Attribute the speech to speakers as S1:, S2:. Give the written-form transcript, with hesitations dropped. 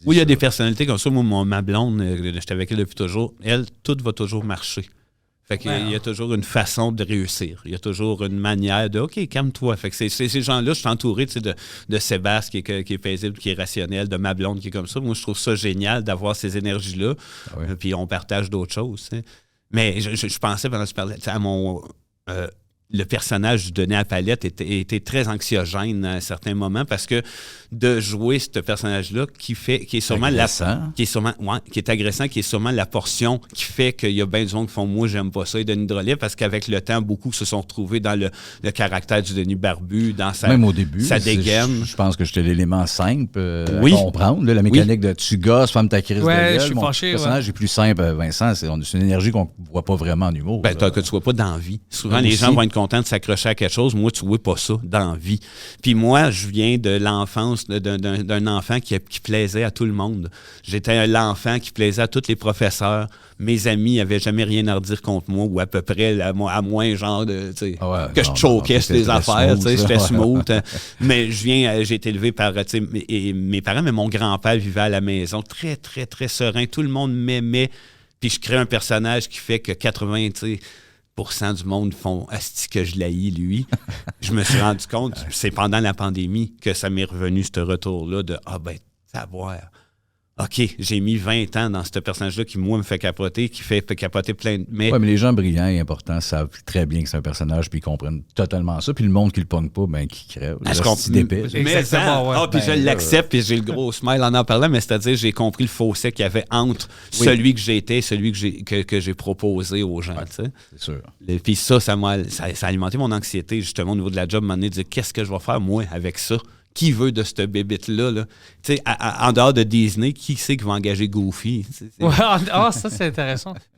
S1: Oui, il y a des personnalités comme ça. Moi, ma blonde, j'étais avec elle depuis toujours. Elle, tout va toujours marcher. Fait qu'il y a toujours une façon de réussir. Il y a toujours une manière de « OK, calme-toi ». Fait que c'est ces gens-là, je suis entouré de Sébastien qui est paisible, qui est rationnel, de ma blonde qui est comme ça. Moi, je trouve ça génial d'avoir ces énergies-là. Ah oui. Puis on partage d'autres choses. T'sais. Mais je pensais pendant que tu parlais à mon... le personnage du Denis Appalette était très anxiogène à un certain moment parce que de jouer ce personnage-là qui est sûrement qui est agressant, qui est sûrement la portion qui fait qu'il y a bien du monde qui font moi j'aime pas ça et Denis Drolet parce qu'avec le temps beaucoup se sont retrouvés dans le caractère du Denis Barbu, dans
S2: même au début,
S1: sa dégaine.
S2: Je pense que j'étais l'élément simple à comprendre, là, la mécanique de tu gosses, femme ta crise de gueule.
S3: Je suis fâché.
S2: Le personnage est plus simple, Vincent, c'est une énergie qu'on ne voit pas vraiment en humour.
S1: Ben, que tu sois pas dans la vie. Souvent les gens vont être contents de s'accrocher à quelque chose. Moi, tu vois pas ça dans la vie. Puis moi, je viens de l'enfance d'un enfant qui plaisait à tout le monde. J'étais l'enfant qui plaisait à tous les professeurs. Mes amis n'avaient jamais rien à redire contre moi ou à peu près, à moins genre de, je choquais sur les affaires, j'étais smooth. Mais j'ai été élevé par mes parents, mais mon grand-père vivait à la maison, très, très, très serein. Tout le monde m'aimait. Puis je crée un personnage qui fait que 80%, du monde font asti que je l'haïs, lui. Je me suis rendu compte, c'est pendant la pandémie que ça m'est revenu, ce retour-là de savoir. OK, j'ai mis 20 ans dans ce personnage-là qui, moi, me fait capoter, qui fait capoter plein de...
S2: Oui, mais les gens brillants et importants savent très bien que c'est un personnage puis ils comprennent totalement ça. Puis le monde qui le pogne pas, qui crève.
S1: Je comprends. Puis je l'accepte, puis j'ai le gros smile en parlant, mais c'est-à-dire j'ai compris le fossé qu'il y avait entre celui que j'étais et celui que j'ai proposé aux gens.
S2: Ouais, c'est sûr.
S1: Puis ça a alimenté mon anxiété, justement, au niveau de la job, de dire qu'est-ce que je vais faire, moi, avec ça? Qui veut de cette bébite-là? Là? En dehors de Disney, qui c'est qui va engager Goofy?
S3: Ça, c'est intéressant.